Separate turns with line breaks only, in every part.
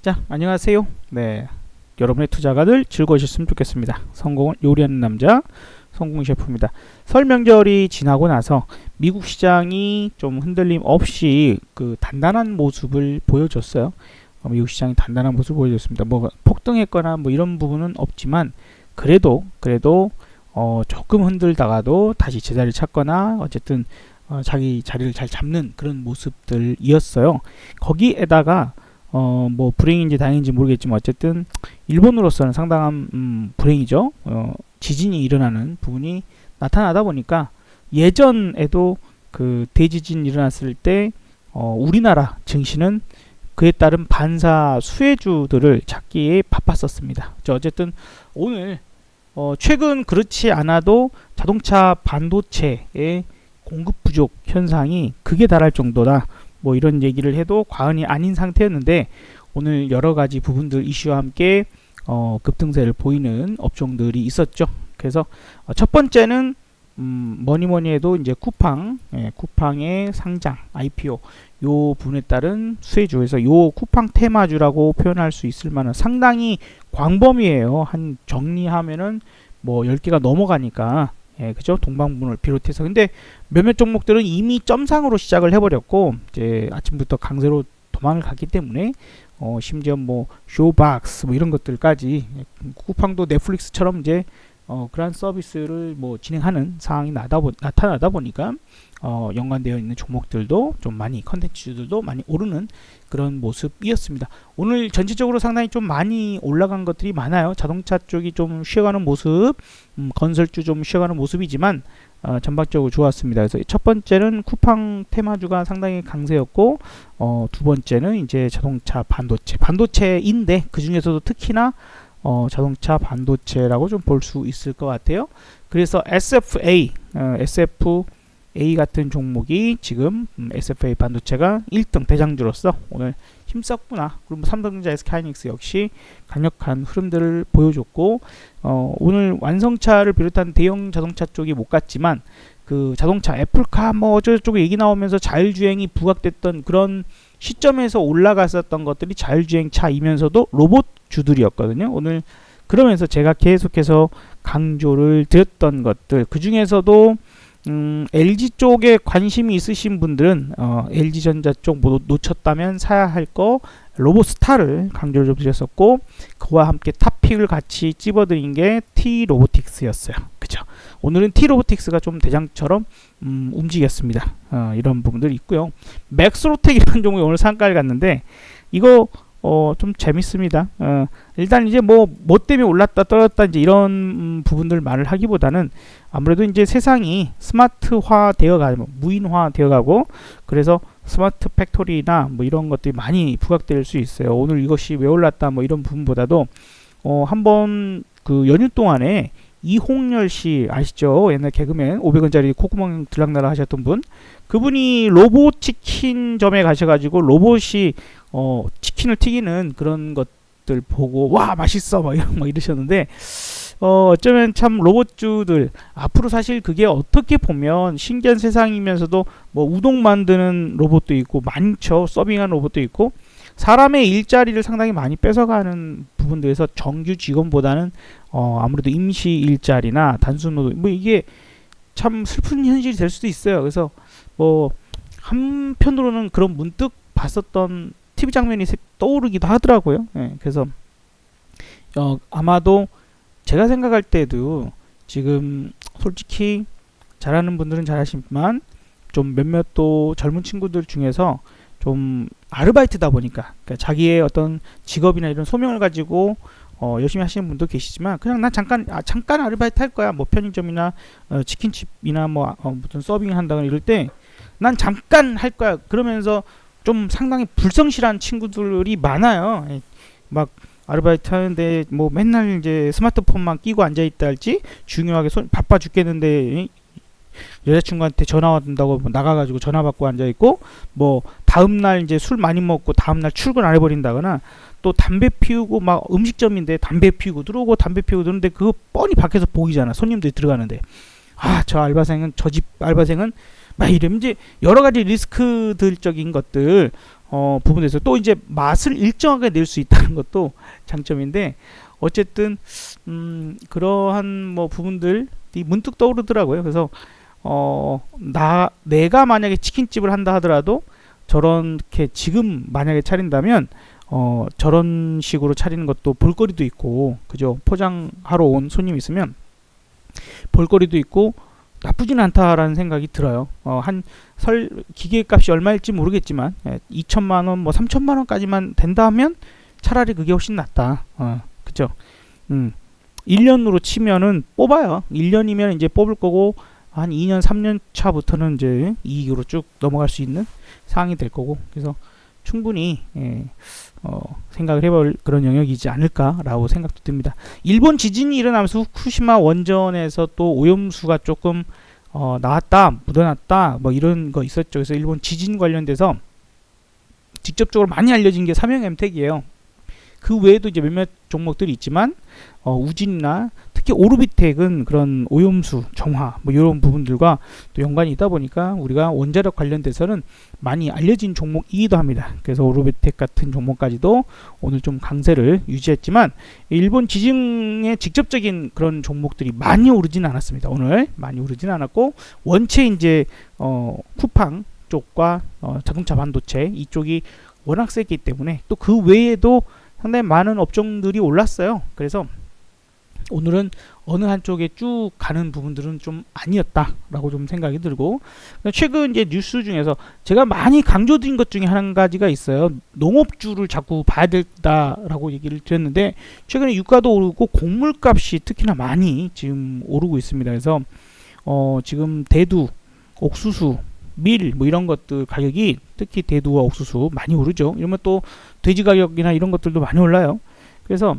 자, 안녕하세요. 네, 여러분의 투자가 늘 즐거우셨으면 좋겠습니다. 성공을 요리하는 남자 성공 셰프입니다. 설 명절이 지나고 나서 미국 시장이 좀 흔들림 없이 그 단단한 모습을 보여줬어요. 미국 시장이 단단한 모습을 보여줬습니다. 뭐 폭등했거나 뭐 이런 부분은 없지만 그래도 조금 흔들다가도 다시 제자리를 찾거나 어쨌든 자기 자리를 잘 잡는 그런 모습들이었어요. 거기에다가 뭐 불행인지 다행인지 모르겠지만 어쨌든 일본으로서는 상당한 불행이죠. 지진이 일어나는 부분이 나타나다 보니까 예전에도 그 대지진 일어났을 때 우리나라 증시는 그에 따른 반사 수혜주들을 찾기에 바빴었습니다. 어쨌든 오늘 최근 그렇지 않아도 자동차 반도체의 공급 부족 현상이 극에 달할 정도다. 뭐 이런 얘기를 해도 과언이 아닌 상태였는데 오늘 여러 가지 부분들 이슈와 함께 급등세를 보이는 업종들이 있었죠. 그래서 첫 번째는 뭐니 해도 이제 쿠팡의 상장 IPO 요 분에 따른 수혜주에서 요 쿠팡 테마주라고 표현할 수 있을 만한 상당히 광범위해요. 한 정리하면은 뭐 10개가 넘어가니까 그죠? 동방문을 비롯해서. 근데 몇몇 종목들은 이미 점상으로 시작을 해버렸고, 이제 아침부터 강세로 도망을 갔기 때문에, 심지어 뭐, 쇼박스, 뭐 이런 것들까지, 쿠팡도 넷플릭스처럼 이제, 그런 서비스를 뭐 진행하는 상황이 나타나다 보니까, 연관되어 있는 종목들도 좀 많이, 컨텐츠들도 많이 오르는 그런 모습이었습니다. 오늘 전체적으로 상당히 좀 많이 올라간 것들이 많아요. 자동차 쪽이 좀 쉬어가는 모습, 건설주 좀 쉬어가는 모습이지만 전반적으로 좋았습니다. 그래서 첫 번째는 쿠팡 테마주가 상당히 강세였고, 두 번째는 이제 자동차 반도체인데 그 중에서도 특히나 자동차 반도체라고 좀 볼 수 있을 것 같아요. 그래서 SFA 같은 종목이 지금 SFA 반도체가 1등 대장주로서 오늘 힘썼구나. 그리고 삼성전자, SK하이닉스 역시 강력한 흐름들을 보여줬고 오늘 완성차를 비롯한 대형 자동차 쪽이 못 갔지만 그 자동차 애플카 뭐 저쪽에 얘기 나오면서 자율주행이 부각됐던 그런 시점에서 올라갔었던 것들이 자율주행차이면서도 로봇주들이었거든요. 오늘 그러면서 제가 계속해서 강조를 드렸던 것들 그 중에서도 LG 쪽에 관심이 있으신 분들은 LG전자 쪽 놓쳤다면 사야 할 거 로봇스타를 강조를 좀 드렸었고 그와 함께 탑픽을 같이 찝어드린 게 T로보틱스였어요. 그죠? 오늘은 T로보틱스가 좀 대장처럼 움직였습니다. 이런 부분들이 있고요. 맥스로텍이라는 종목이 오늘 상가를 갔는데 이거 좀 재밌습니다. 일단 이제 뭐 때문에 올랐다 떨어졌다 이제 이런 부분들 말을 하기보다는 아무래도 이제 세상이 스마트화 되어가고 무인화 되어가고 그래서 스마트 팩토리나 뭐 이런 것들이 많이 부각될 수 있어요. 오늘 이것이 왜 올랐다 뭐 이런 부분보다도 한번 그 연휴 동안에 이홍열 씨 아시죠? 옛날 개그맨 500원짜리 콧구멍 들락날락 하셨던 분 그분이 로봇 치킨점에 가셔가지고 로봇이 치킨을 튀기는 그런 것들 보고 와 맛있어 막 이러셨는데 어쩌면 참 로봇주들 앞으로 사실 그게 어떻게 보면 신기한 세상이면서도 뭐 우동 만드는 로봇도 있고 많죠. 서빙하는 로봇도 있고 사람의 일자리를 상당히 많이 뺏어가는 부분들에서 정규 직원보다는 아무래도 임시 일자리나 단순 노동 뭐 이게 참 슬픈 현실이 될 수도 있어요. 그래서 뭐 한편으로는 그런 문득 봤었던 TV 장면이 떠오르기도 하더라고요. 그래서 아마도 제가 생각할 때도 지금 솔직히 잘하는 분들은 잘하시지만 좀 몇몇 또 젊은 친구들 중에서 좀 아르바이트다 보니까 그러니까 자기의 어떤 직업이나 이런 소명을 가지고 열심히 하시는 분도 계시지만 그냥 난 잠깐 아르바이트 할 거야 뭐 편의점이나 치킨집이나 뭐 무슨 서빙을 한다거나 이럴 때 난 잠깐 할 거야 그러면서 좀 상당히 불성실한 친구들이 많아요. 막 아르바이트 하는데 뭐 맨날 이제 스마트폰만 끼고 앉아 있다 할지 중요하게 바빠 죽겠는데 여자친구한테 전화 왔다고 나가가지고 전화 받고 앉아 있고 뭐 다음날 이제 술 많이 먹고 다음날 출근 안 해버린다거나 또 담배 피우고 막 음식점인데 담배 피우고 들어오고 담배 피우고 들어오는데 그거 뻔히 밖에서 보이잖아. 손님들이 들어가는데 저 알바생은 저 집 알바생은 막 이러면 이제 여러 가지 리스크들적인 것들 부분에서 또 이제 맛을 일정하게 낼 수 있다는 것도 장점인데, 어쨌든 그러한 뭐 부분들이 문득 떠오르더라고요. 그래서 내가 만약에 치킨집을 한다 하더라도 저렇게 지금 만약에 차린다면 저런 식으로 차리는 것도 볼거리도 있고, 그죠? 포장하러 온 손님 있으면 볼거리도 있고 나쁘진 않다라는 생각이 들어요. 기계값이 얼마일지 모르겠지만 2천만 원, 뭐 3천만 원까지만 된다면 차라리 그게 훨씬 낫다. 그죠? 1년으로 치면은 뽑아요. 1년이면 이제 뽑을 거고, 한 2년, 3년 차부터는 이제 이익으로 쭉 넘어갈 수 있는 상황이 될 거고, 그래서 충분히 생각을 해볼 그런 영역이지 않을까라고 생각도 듭니다. 일본 지진이 일어나면서 후쿠시마 원전에서 또 오염수가 조금 나왔다, 묻어났다, 뭐 이런 거 있었죠. 그래서 일본 지진 관련돼서 직접적으로 많이 알려진 게 삼형 엠텍이에요. 그 외에도 이제 몇몇 종목들이 있지만 우진이나 특히 오르비텍은 그런 오염수, 정화 뭐 이런 부분들과 또 연관이 있다 보니까 우리가 원자력 관련돼서는 많이 알려진 종목이기도 합니다. 그래서 오르비텍 같은 종목까지도 오늘 좀 강세를 유지했지만, 일본 지진의 직접적인 그런 종목들이 많이 오르진 않았습니다. 오늘 많이 오르진 않았고, 원체 이제 쿠팡 쪽과 자동차 반도체 이쪽이 워낙 세기 때문에 또 그 외에도 상당히 많은 업종들이 올랐어요. 그래서 오늘은 어느 한쪽에 쭉 가는 부분들은 좀 아니었다라고 좀 생각이 들고, 최근 이제 뉴스 중에서 제가 많이 강조드린 것 중에 한 가지가 있어요. 농업주를 자꾸 봐야 된다라고 얘기를 드렸는데, 최근에 유가도 오르고 곡물값이 특히나 많이 지금 오르고 있습니다. 그래서 지금 대두, 옥수수, 밀 뭐 이런 것들 가격이, 특히 대두와 옥수수 많이 오르죠. 이러면 또 돼지 가격이나 이런 것들도 많이 올라요. 그래서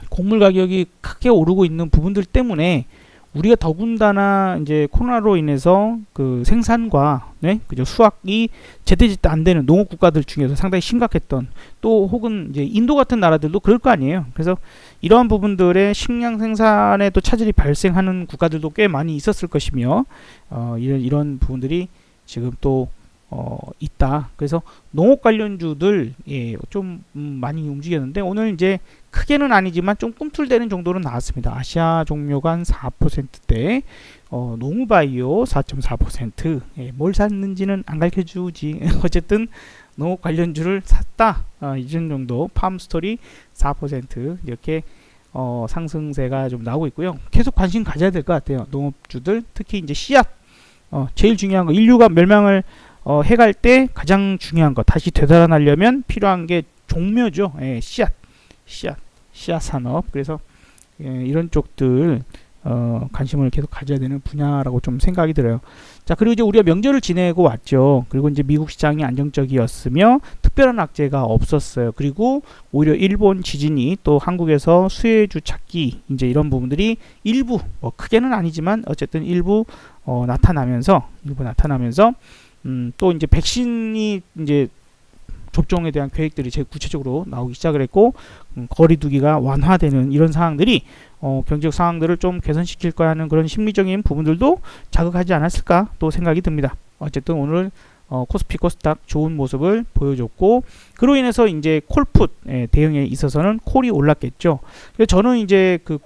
곡물 가격이 크게 오르고 있는 부분들 때문에 우리가 더군다나 이제 코로나로 인해서 그 생산과 그죠, 수확이 제때제때 안 되는 농업 국가들 중에서 상당히 심각했던, 또 혹은 이제 인도 같은 나라들도 그럴 거 아니에요. 그래서 이러한 부분들의 식량 생산에 또 차질이 발생하는 국가들도 꽤 많이 있었을 것이며, 이런 부분들이 지금 또 있다. 그래서 농업 관련주들 좀 많이 움직였는데, 오늘 이제 크게는 아니지만 좀 꿈틀대는 정도는 나왔습니다. 아시아 종묘가 한 4%대, 농우바이오 4.4%. 뭘 샀는지는 안 가르쳐주지. 어쨌든 농업 관련주를 샀다. 이전 정도. 팜스토리 4% 이렇게 상승세가 좀 나오고 있고요. 계속 관심 가져야 될 것 같아요. 농업주들, 특히 이제 씨앗, 제일 중요한 거, 인류가 멸망을 해갈 때 가장 중요한 거, 다시 되살아나려면 필요한 게 종묘죠. 씨앗 산업. 그래서 이런 쪽들 관심을 계속 가져야 되는 분야라고 좀 생각이 들어요. 자, 그리고 이제 우리가 명절을 지내고 왔죠. 그리고 이제 미국 시장이 안정적이었으며 특별한 악재가 없었어요. 그리고 오히려 일본 지진이 또 한국에서 수혜주 찾기, 이제 이런 부분들이 일부, 크게는 아니지만 어쨌든 일부 나타나면서 또 이제 백신이 이제 접종에 대한 계획들이 제일 구체적으로 나오기 시작을 했고, 거리두기가 완화되는 이런 상황들이 경제적 상황들을 좀 개선시킬 거야 하는 그런 심리적인 부분들도 자극하지 않았을까 또 생각이 듭니다. 어쨌든 오늘 코스피 코스닥 좋은 모습을 보여줬고, 그로 인해서 이제 콜풋 대응에 있어서는 콜이 올랐겠죠. 그래서 저는 이제 그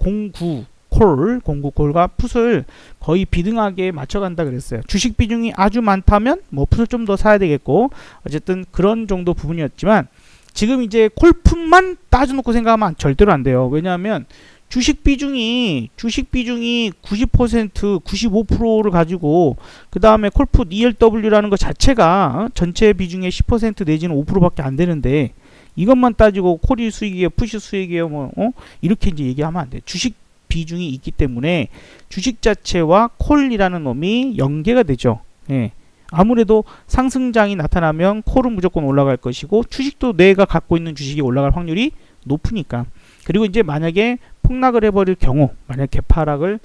09콜과 풋을 거의 비등하게 맞춰간다 그랬어요. 주식 비중이 아주 많다면 뭐 풋을 좀 더 사야 되겠고, 어쨌든 그런 정도 부분이었지만, 지금 이제 콜풋만 따져놓고 생각하면 절대로 안 돼요. 왜냐하면 주식 비중이 90%, 95%를 가지고, 그 다음에 콜풋 ELW라는 것 자체가 전체 비중의 10% 내지는 5%밖에 안 되는데, 이것만 따지고 콜이 수익이에요, 풋이 수익이에요, 이렇게 이제 얘기하면 안 돼. 주식 비중이 있기 때문에 주식 자체와 콜이라는 놈이 연계가 되죠. 아무래도 상승장이 나타나면 콜은 무조건 올라갈 것이고, 주식도 내가 갖고 있는 주식이 올라갈 확률이 높으니까. 그리고 이제 만약에 폭락을 해버릴 경우, 만약 개파락을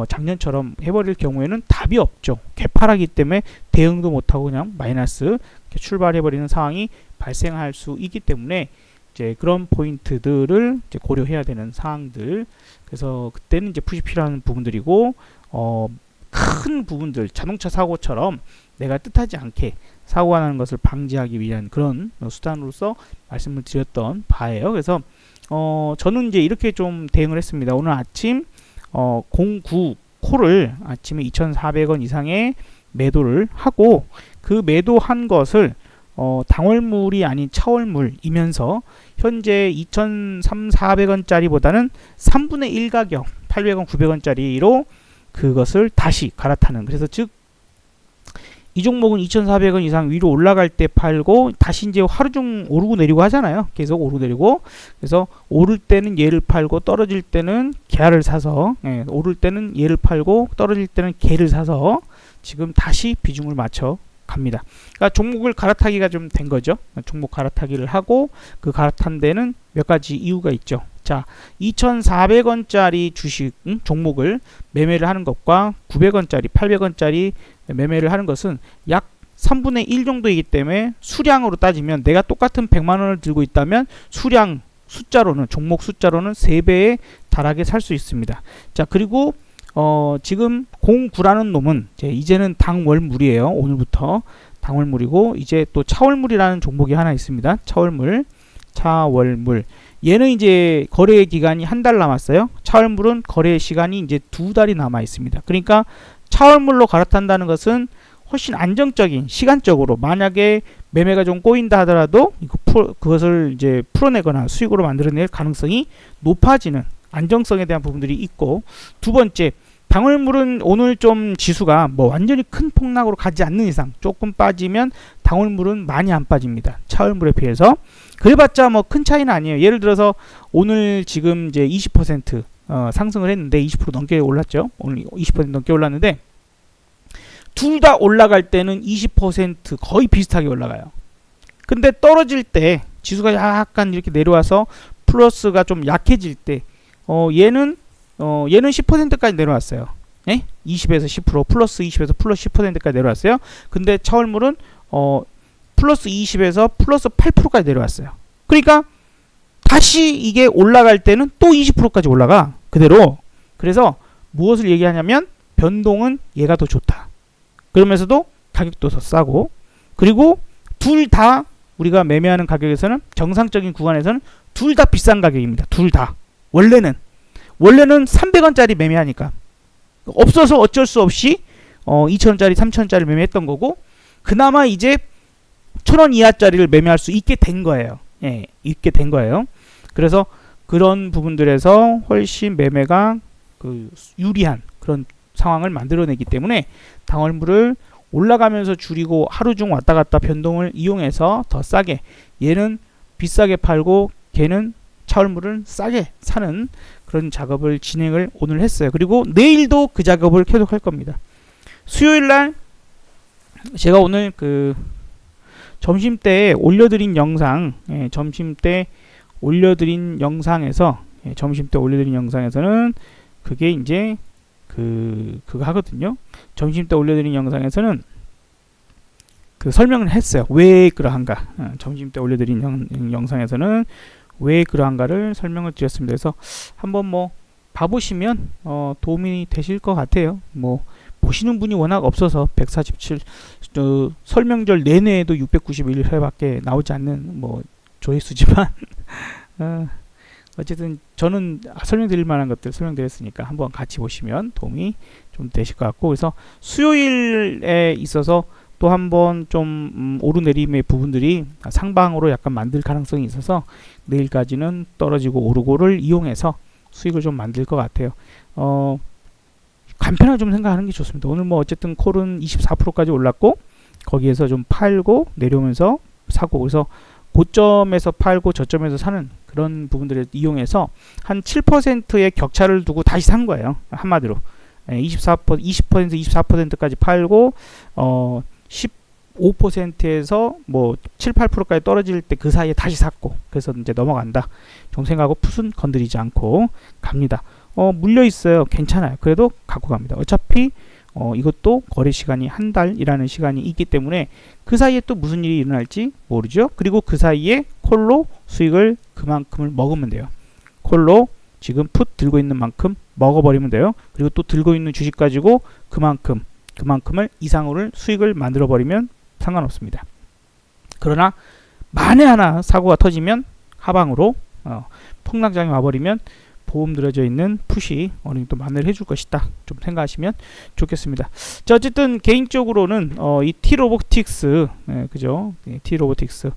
작년처럼 해버릴 경우에는 답이 없죠. 개파락이기 때문에 대응도 못하고 그냥 마이너스 출발해버리는 상황이 발생할 수 있기 때문에 이제 그런 포인트들을 이제 고려해야 되는 사항들. 그래서 그때는 이제 푸시 필요한 부분들이고, 큰 부분들 자동차 사고처럼 내가 뜻하지 않게 사고가 나는 것을 방지하기 위한 그런 수단으로서 말씀을 드렸던 바예요. 그래서 저는 이제 이렇게 좀 대응을 했습니다. 오늘 아침 09 콜을 아침에 2,400원 이상의 매도를 하고 그 매도한 것을 당월물이 아닌 차월물이면서 현재 2,400원짜리보다는 3분의 1 가격 800원, 900원짜리로 그것을 다시 갈아타는, 그래서 즉 이 종목은 2,400원 이상 위로 올라갈 때 팔고 다시 이제 하루중 오르고 내리고 하잖아요. 계속 오르고 내리고. 그래서 오를 때는 얘를 팔고 떨어질 때는 걔를 사서, 오를 때는 얘를 팔고 떨어질 때는 걔를 사서 지금 다시 비중을 맞춰 갑니다. 그러니까 종목을 갈아타기가 좀 된 거죠. 종목 갈아타기를 하고 그 갈아탄 데는 몇 가지 이유가 있죠. 자, 2,400원짜리 주식 종목을 매매를 하는 것과 900원짜리, 800원짜리 매매를 하는 것은 약 3분의 1 정도이기 때문에 수량으로 따지면 내가 똑같은 100만원을 들고 있다면 수량 숫자로는, 종목 숫자로는 3배에 달하게 살 수 있습니다. 자, 그리고 지금 09라는 놈은 이제는 당월물이에요. 오늘부터 당월물이고, 이제 또 차월물이라는 종목이 하나 있습니다. 차월물. 얘는 이제 거래 기간이 한 달 남았어요. 차월물은 거래 시간이 이제 2달이 남아 있습니다. 그러니까 차월물로 갈아탄다는 것은 훨씬 안정적인, 시간적으로 만약에 매매가 좀 꼬인다 하더라도 그것을 이제 풀어내거나 수익으로 만들어낼 가능성이 높아지는 안정성에 대한 부분들이 있고, 두 번째, 당월물은 오늘 좀 지수가 뭐 완전히 큰 폭락으로 가지 않는 이상 조금 빠지면 당월물은 많이 안 빠집니다. 차월물에 비해서. 그래봤자 뭐 큰 차이는 아니에요. 예를 들어서 오늘 지금 이제 20% 상승을 했는데 20% 넘게 올랐죠. 오늘 20% 넘게 올랐는데 둘 다 올라갈 때는 20% 거의 비슷하게 올라가요. 근데 떨어질 때 지수가 약간 이렇게 내려와서 플러스가 좀 약해질 때 얘는 10%까지 내려왔어요. 네? 20에서 10%, 플러스 20에서 플러스 10%까지 내려왔어요. 근데 차월물은 플러스 20에서 플러스 8%까지 내려왔어요. 그러니까 다시 이게 올라갈 때는 또 20%까지 올라가, 그대로. 그래서 무엇을 얘기하냐면 변동은 얘가 더 좋다. 그러면서도 가격도 더 싸고, 그리고 둘 다 우리가 매매하는 가격에서는, 정상적인 구간에서는 둘 다 비싼 가격입니다. 둘 다. 원래는 300원짜리 매매하니까 없어서 어쩔 수 없이 2,000원짜리 3,000원짜리 매매했던 거고, 그나마 이제 1,000원 이하짜리를 매매할 수 있게 된 거예요. 예, 있게 된 거예요. 그래서 그런 부분들에서 훨씬 매매가 유리한 그런 상황을 만들어내기 때문에 당월물을 올라가면서 줄이고 하루중 왔다 갔다 변동을 이용해서 더 싸게, 얘는 비싸게 팔고 걔는 차월물을 싸게 사는 그런 작업을 진행을 오늘 했어요. 그리고 내일도 그 작업을 계속할 겁니다. 수요일날 제가 오늘 점심때 올려드린 영상, 점심때 올려드린 영상에서는 그게 이제 그거 하거든요. 점심때 올려드린 영상에서는 설명을 했어요. 왜 그러한가. 점심때 올려드린 영상에서는 왜 그러한가를 설명을 드렸습니다. 그래서 한번 뭐 봐보시면 도움이 되실 것 같아요. 뭐 보시는 분이 워낙 없어서 147 설명절 내내에도 691회밖에 나오지 않는 뭐 조회수지만 어쨌든 저는 설명드릴 만한 것들 설명드렸으니까 한번 같이 보시면 도움이 좀 되실 것 같고, 그래서 수요일에 있어서 또 한번 좀 오르내림의 부분들이 상방으로 약간 만들 가능성이 있어서 내일까지는 떨어지고 오르고를 이용해서 수익을 좀 만들 것 같아요. 간편하게 좀 생각하는 게 좋습니다. 오늘 뭐 어쨌든 콜은 24%까지 올랐고 거기에서 좀 팔고 내려오면서 사고, 그래서 고점에서 팔고 저점에서 사는 그런 부분들을 이용해서 한 7%의 격차를 두고 다시 산 거예요. 한마디로 20%에서 24%까지 팔고 15%에서 뭐 7, 8%까지 떨어질 때 그 사이에 다시 샀고, 그래서 이제 넘어간다 정도 생각하고 풋은 건드리지 않고 갑니다. 물려 있어요. 괜찮아요. 그래도 갖고 갑니다. 어차피 이것도 거래 시간이 한 달이라는 시간이 있기 때문에 그 사이에 또 무슨 일이 일어날지 모르죠. 그리고 그 사이에 콜로 수익을 그만큼을 먹으면 돼요. 콜로 지금 풋 들고 있는 만큼 먹어버리면 돼요. 그리고 또 들고 있는 주식 가지고 그만큼을 이상으로 수익을 만들어 버리면 상관없습니다. 그러나 만에 하나 사고가 터지면 하방으로 폭락장이 와버리면 보험 들어져 있는 풋이 어느 정도 만회를 해줄 것이다. 좀 생각하시면 좋겠습니다. 자, 어쨌든 개인적으로는 이 T-로보틱스, 그죠? T-로보틱스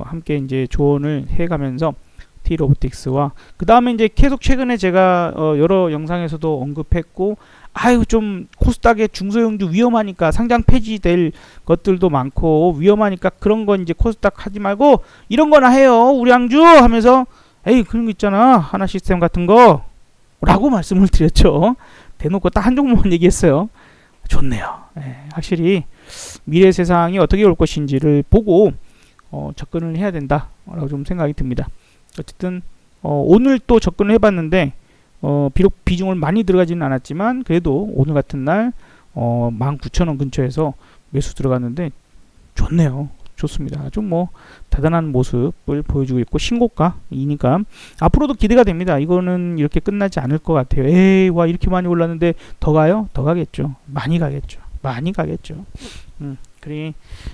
함께 이제 조언을 해가면서 T-로보틱스와 그 다음에 이제 계속 최근에 제가 여러 영상에서도 언급했고, 아유 좀 코스닥의 중소형주 위험하니까 상장 폐지될 것들도 많고 위험하니까 그런 건 이제 코스닥 하지 말고 이런 거나 해요 우량주 하면서, 에이 그런 거 있잖아 하나 시스템 같은 거 라고 말씀을 드렸죠. 대놓고 딱 한 종목만 얘기했어요. 좋네요. 확실히 미래 세상이 어떻게 올 것인지를 보고 접근을 해야 된다 라고 좀 생각이 듭니다. 어쨌든 오늘 또 접근을 해봤는데 비록 비중을 많이 들어가지는 않았지만 그래도 오늘 같은 날 19,000원 근처에서 매수 들어갔는데 좋네요. 좋습니다. 좀 뭐 대단한 모습을 보여주고 있고 신고가이니까 앞으로도 기대가 됩니다. 이거는 이렇게 끝나지 않을 것 같아요. 에이 와 이렇게 많이 올랐는데 더 가요? 더 가겠죠. 많이 가겠죠. 그래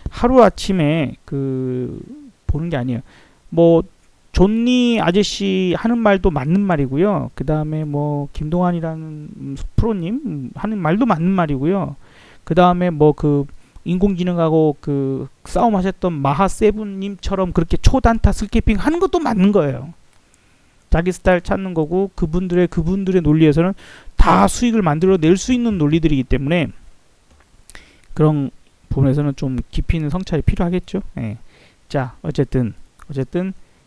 하루아침에 그 보는 게 아니에요. 뭐 존니 아저씨 하는 말도 맞는 말이고요. 그 다음에 뭐 김동환이라는 프로님 하는 말도 맞는 말이고요. 그 다음에 뭐 그 인공지능하고 그 싸움하셨던 마하세븐님처럼 그렇게 초단타 스캐핑 하는 것도 맞는 거예요. 자기 스타일 찾는 거고 그분들의 논리에서는 다 수익을 만들어낼 수 있는 논리들이기 때문에 그런 부분에서는 좀 깊이 있는 성찰이 필요하겠죠. 자 어쨌든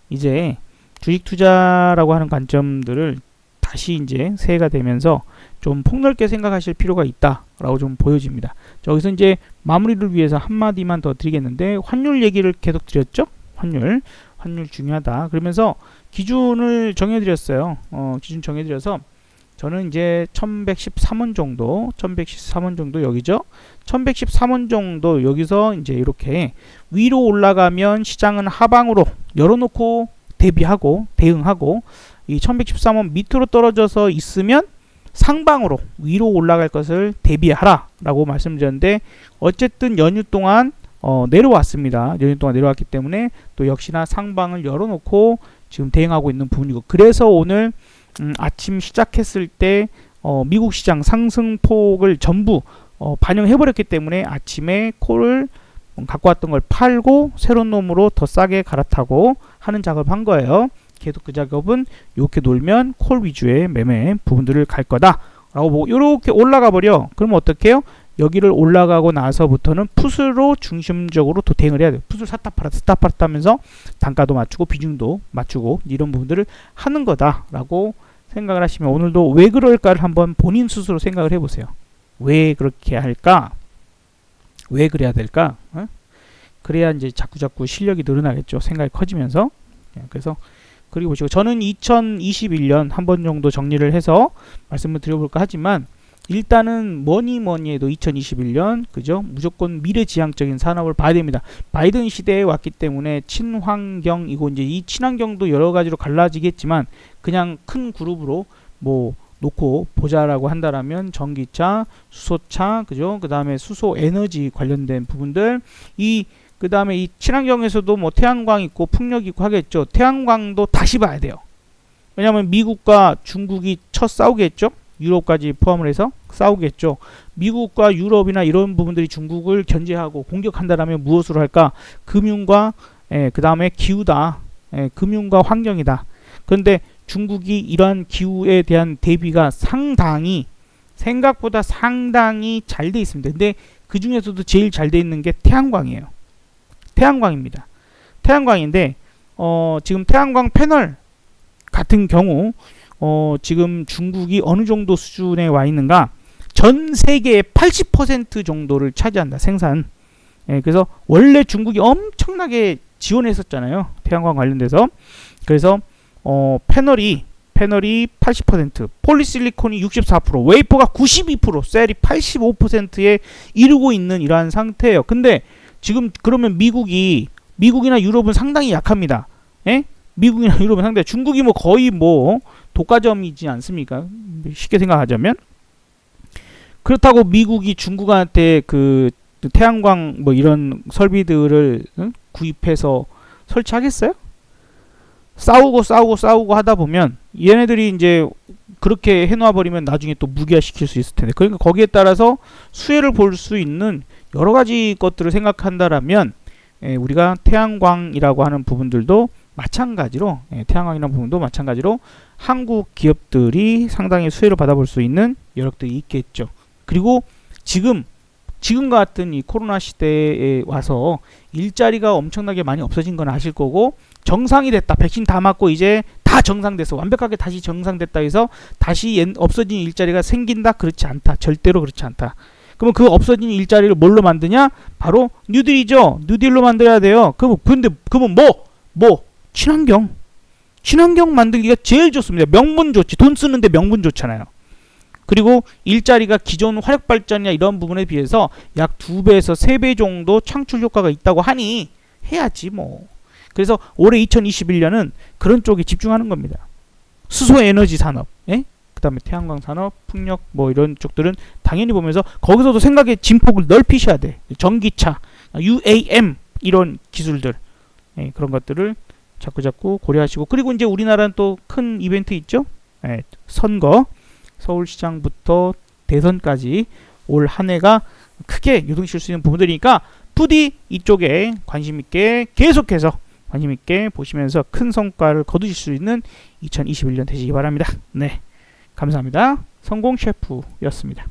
이제 주식 투자라고 하는 관점들을 다시 이제 새해가 되면서 좀 폭넓게 생각하실 필요가 있다라고 좀 보여집니다. 여기서 이제 마무리를 위해서 한마디만 더 드리겠는데 환율 얘기를 계속 드렸죠. 환율 중요하다. 그러면서 기준을 정해드렸어요. 기준 정해드려서 저는 이제 1113원 정도 여기죠. 1113원 정도 여기서 이제 이렇게 위로 올라가면 시장은 하방으로 열어놓고 대응하고 이 1113원 밑으로 떨어져서 있으면 상방으로 위로 올라갈 것을 대비하라 라고 말씀드렸는데 어쨌든 연휴 동안 내려왔습니다. 연휴 동안 내려왔기 때문에 또 역시나 상방을 열어놓고 지금 대응하고 있는 부분이고, 그래서 오늘 아침 시작했을 때 미국 시장 상승폭을 전부 반영해버렸기 때문에 아침에 콜을 갖고 왔던 걸 팔고 새로운 놈으로 더 싸게 갈아타고 하는 작업을 한 거예요. 계속 그 작업은 이렇게 놀면 콜 위주의 매매 부분들을 갈 거다 라고 보고 이렇게 올라가 버려. 그러면 어떻게 해요? 여기를 올라가고 나서부터는 풋으로 중심적으로 또 대응을 해야 돼요. 풋을 샀다 팔았다 하면서 단가도 맞추고 비중도 맞추고 이런 부분들을 하는 거다 라고 생각을 하시면 오늘도 왜 그럴까를 한번 본인 스스로 생각을 해보세요. 왜 그렇게 할까? 왜 그래야 될까? 그래야 이제 자꾸 실력이 늘어나겠죠. 생각이 커지면서. 그래서 그리고 보시고 저는 2021년 한 번 정도 정리를 해서 말씀을 드려볼까 하지만 일단은 뭐니 해도 2021년 그죠? 무조건 미래지향적인 산업을 봐야 됩니다. 바이든 시대에 왔기 때문에 친환경이고 이제 이 친환경도 여러 가지로 갈라지겠지만 그냥 큰 그룹으로 뭐 놓고 보자라고 한다라면 전기차, 수소차, 그죠? 그 다음에 수소 에너지 관련된 부분들 그 다음에 이 친환경에서도 뭐 태양광 있고 풍력 있고 하겠죠. 태양광도 다시 봐야 돼요. 왜냐하면 미국과 중국이 첫 싸우겠죠. 유럽까지 포함을 해서 싸우겠죠. 미국과 유럽이나 이런 부분들이 중국을 견제하고 공격한다라면 무엇으로 할까? 금융과 그 다음에 기후다. 금융과 환경이다. 그런데 중국이 이러한 기후에 대한 대비가 생각보다 상당히 잘 돼 있습니다. 근데 그 중에서도 제일 잘 돼 있는 게 태양광이에요. 태양광입니다. 태양광인데 지금 태양광 패널 같은 경우 지금 중국이 어느 정도 수준에 와 있는가? 전 세계의 80% 정도를 차지한다. 생산. 그래서 원래 중국이 엄청나게 지원했었잖아요. 태양광 관련돼서. 그래서 패널이 80%, 폴리실리콘이 64%, 웨이퍼가 92%, 셀이 85%에 이르고 있는 이러한 상태예요. 근데 지금 그러면 미국이나 유럽은 상당히 약합니다. 미국이나 유럽은 상대 중국이 뭐 거의 뭐 독과점이지 않습니까? 쉽게 생각하자면. 그렇다고 미국이 중국한테 그 태양광 뭐 이런 설비들을 구입해서 설치하겠어요? 싸우고 하다 보면 얘네들이 이제 그렇게 해놓아 버리면 나중에 또 무기화시킬 수 있을 텐데, 그러니까 거기에 따라서 수혜를 볼 수 있는 여러 가지 것들을 생각한다라면 우리가 태양광이라고 하는 부분들도 마찬가지로 태양광이라는 부분도 마찬가지로 한국 기업들이 상당히 수혜를 받아볼 수 있는 여력들이 있겠죠. 그리고 지금과 같은 이 코로나 시대에 와서 일자리가 엄청나게 많이 없어진 건 아실 거고, 정상이 됐다, 백신 다 맞고 이제 다 정상돼서 완벽하게 다시 정상됐다 해서 다시 없어진 일자리가 생긴다? 그렇지 않다. 절대로 그렇지 않다. 그러면 그 없어진 일자리를 뭘로 만드냐? 바로 뉴딜이죠. 뉴딜로 만들어야 돼요. 그러면 뭐 친환경 만들기가 제일 좋습니다. 명분 좋지. 돈 쓰는데 명분 좋잖아요. 그리고 일자리가 기존 화력 발전이나 이런 부분에 비해서 약 2배에서 3배 정도 창출 효과가 있다고 하니 해야지 뭐. 그래서 올해 2021년은 그런 쪽에 집중하는 겁니다. 수소 에너지 산업, 그 다음에 태양광 산업, 풍력 뭐 이런 쪽들은 당연히 보면서 거기서도 생각의 진폭을 넓히셔야 돼. 전기차, UAM 이런 기술들, 그런 것들을 자꾸 고려하시고, 그리고 이제 우리나라는 또 큰 이벤트 있죠. 선거, 서울시장부터 대선까지 올 한 해가 크게 유동칠 수 있는 부분들이니까 부디 이쪽에 관심있게 계속해서 관심있게 보시면서 큰 성과를 거두실 수 있는 2021년 되시기 바랍니다. 네, 감사합니다. 성공 셰프였습니다.